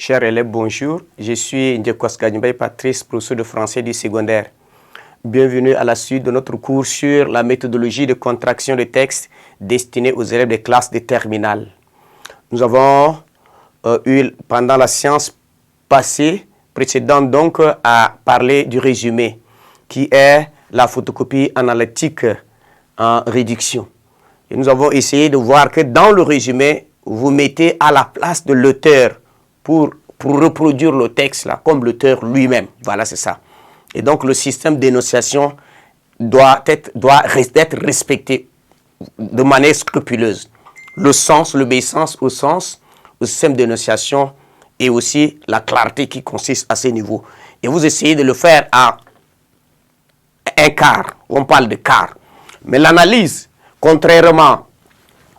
Chers élèves, bonjour. Je suis Ndjekoska Nyoubay Patrice, professeur de français du secondaire. Bienvenue à la suite de notre cours sur la méthodologie de contraction de texte destinée aux élèves des classes de terminale. Nous avons eu, pendant la séance précédente, donc, à parler du résumé, qui est la photocopie analytique en réduction. Et nous avons essayé de voir que dans le résumé, vous mettez à la place de l'auteur pour reproduire le texte là, comme l'auteur lui-même. Voilà, c'est ça. Et donc, le système d'énonciation doit être respecté de manière scrupuleuse. Le sens, l'obéissance au sens, au système d'énonciation et aussi la clarté qui consiste à ce niveau. Et vous essayez de le faire à un quart. On parle de quart. Mais l'analyse, contrairement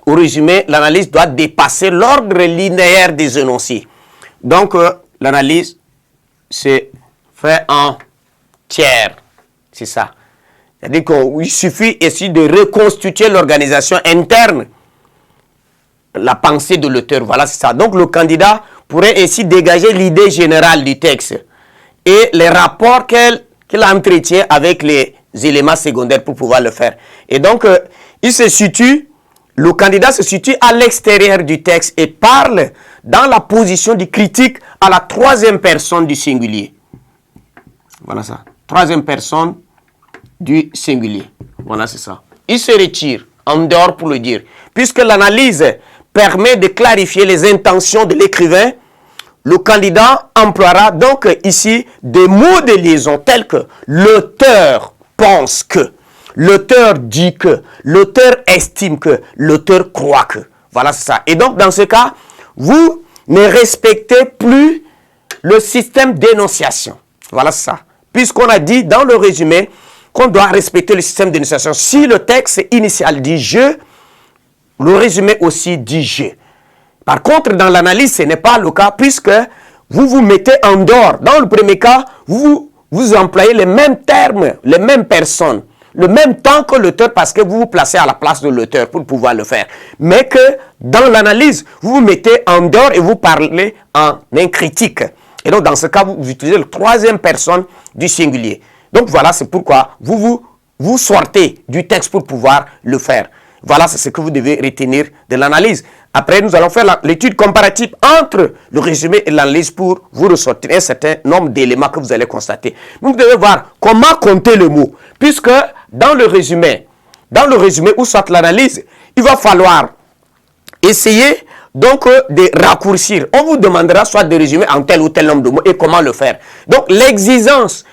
au résumé, l'analyse doit dépasser l'ordre linéaire des énoncés. Donc, l'analyse se fait en tiers. C'est ça. C'est-à-dire qu'il suffit ici de reconstituer l'organisation interne, la pensée de l'auteur. Voilà, c'est ça. Donc, le candidat pourrait ainsi dégager l'idée générale du texte et les rapports qu'il entretient avec les éléments secondaires pour pouvoir le faire. Et donc, le candidat se situe à l'extérieur du texte et parle dans la position du critique à la troisième personne du singulier. Voilà ça. Troisième personne du singulier. Voilà, c'est ça. Il se retire en dehors pour le dire. Puisque l'analyse permet de clarifier les intentions de l'écrivain, le candidat emploiera donc ici des mots de liaison tels que l'auteur pense que, l'auteur dit que, l'auteur estime que, l'auteur croit que. Voilà, c'est ça. Et donc, dans ce cas, vous ne respectez plus le système d'énonciation. Voilà, c'est ça. Puisqu'on a dit dans le résumé qu'on doit respecter le système d'énonciation. Si le texte initial dit « je », le résumé aussi dit « je ». Par contre, dans l'analyse, ce n'est pas le cas puisque vous vous mettez en dehors. Dans le premier cas, vous employez les mêmes termes, les mêmes personnes, le même temps que l'auteur parce que vous vous placez à la place de l'auteur pour pouvoir le faire. Mais que dans l'analyse, vous vous mettez en dehors et vous parlez en un critique. Et donc, dans ce cas, vous utilisez la troisième personne du singulier. Donc, voilà, c'est pourquoi vous sortez du texte pour pouvoir le faire. Voilà, c'est ce que vous devez retenir de l'analyse. Après, nous allons faire l'étude comparative entre le résumé et l'analyse pour vous ressortir un certain nombre d'éléments que vous allez constater. Donc, vous devez voir comment compter le mot. Puisque dans le résumé ou soit l'analyse, il va falloir essayer donc de raccourcir. On vous demandera soit de résumer en tel ou tel nombre de mots et comment le faire. Donc, l'exigence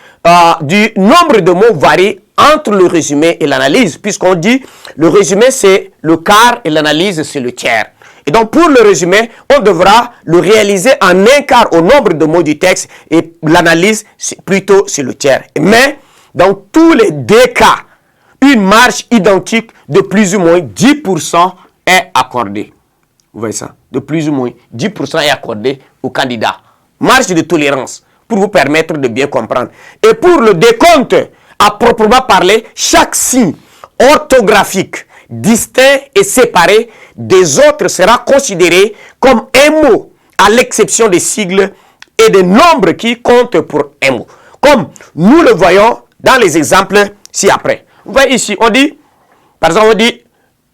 du nombre de mots varie entre le résumé et l'analyse, puisqu'on dit le résumé c'est le quart et l'analyse c'est le tiers. Et donc pour le résumé, on devra le réaliser en un quart au nombre de mots du texte et l'analyse plutôt c'est le tiers. Mais dans tous les deux cas, une marge identique de plus ou moins 10% est accordée. Vous voyez ça? De plus ou moins 10% est accordé au candidat. Marge de tolérance pour vous permettre de bien comprendre. Et pour le décompte, à proprement parler, chaque signe orthographique distinct et séparé des autres sera considéré comme un mot, à l'exception des sigles et des nombres qui comptent pour un mot. Comme nous le voyons dans les exemples ci-après. Vous voyez ici, on dit, par exemple, on dit,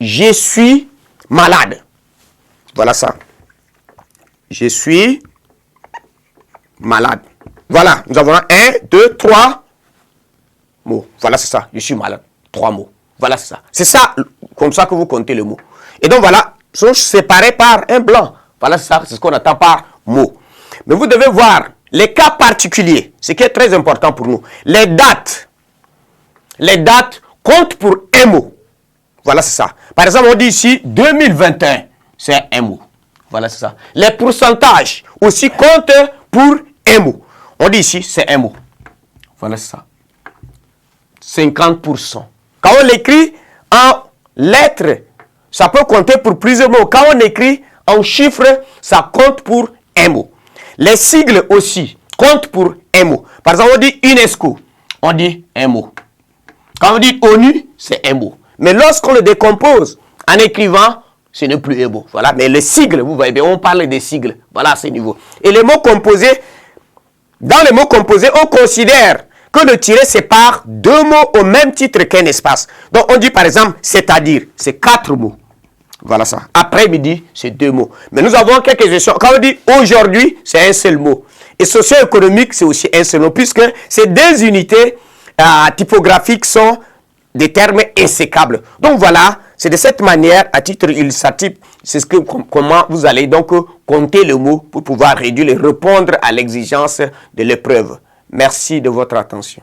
je suis malade. Voilà ça. Je suis malade. Voilà, nous avons 1, 2, 3 mots. Voilà, c'est ça. Je suis malade. 3 mots. Voilà, c'est ça. C'est ça, comme ça que vous comptez le mot. Et donc, voilà, sont séparés par un blanc. Voilà, c'est ça. C'est ce qu'on attend par mot. Mais vous devez voir les cas particuliers, ce qui est très important pour nous. Les dates comptent pour un mot. Voilà, c'est ça. Par exemple, on dit ici 2021, c'est un mot. Voilà, c'est ça. Les pourcentages aussi comptent pour un mot. On dit ici, c'est un mot. Voilà, c'est ça. 50%. Quand on l'écrit en lettres, ça peut compter pour plusieurs mots. Quand on écrit en chiffres, ça compte pour un mot. Les sigles aussi comptent pour un mot. Par exemple, on dit UNESCO, on dit un mot. Quand on dit ONU, c'est un mot. Mais lorsqu'on le décompose en écrivant ce n'est plus un mot. Voilà, mais les sigles, vous voyez bien, on parle des sigles. Voilà, à ce niveau. Et les mots composés, dans les mots composés, on considère que le tiret sépare deux mots au même titre qu'un espace. Donc, on dit par exemple, c'est-à-dire, c'est 4 mots. Voilà ça. Après-midi, c'est 2 mots. Mais nous avons quelques exceptions. Quand on dit aujourd'hui, c'est un seul mot. Et socio-économique, c'est aussi un seul mot, puisque ces deux unités typographiques sont des termes insécables. Donc voilà, c'est de cette manière, à titre illustratif, c'est comment vous allez donc compter le mot pour pouvoir réduire et répondre à l'exigence de l'épreuve. Merci de votre attention.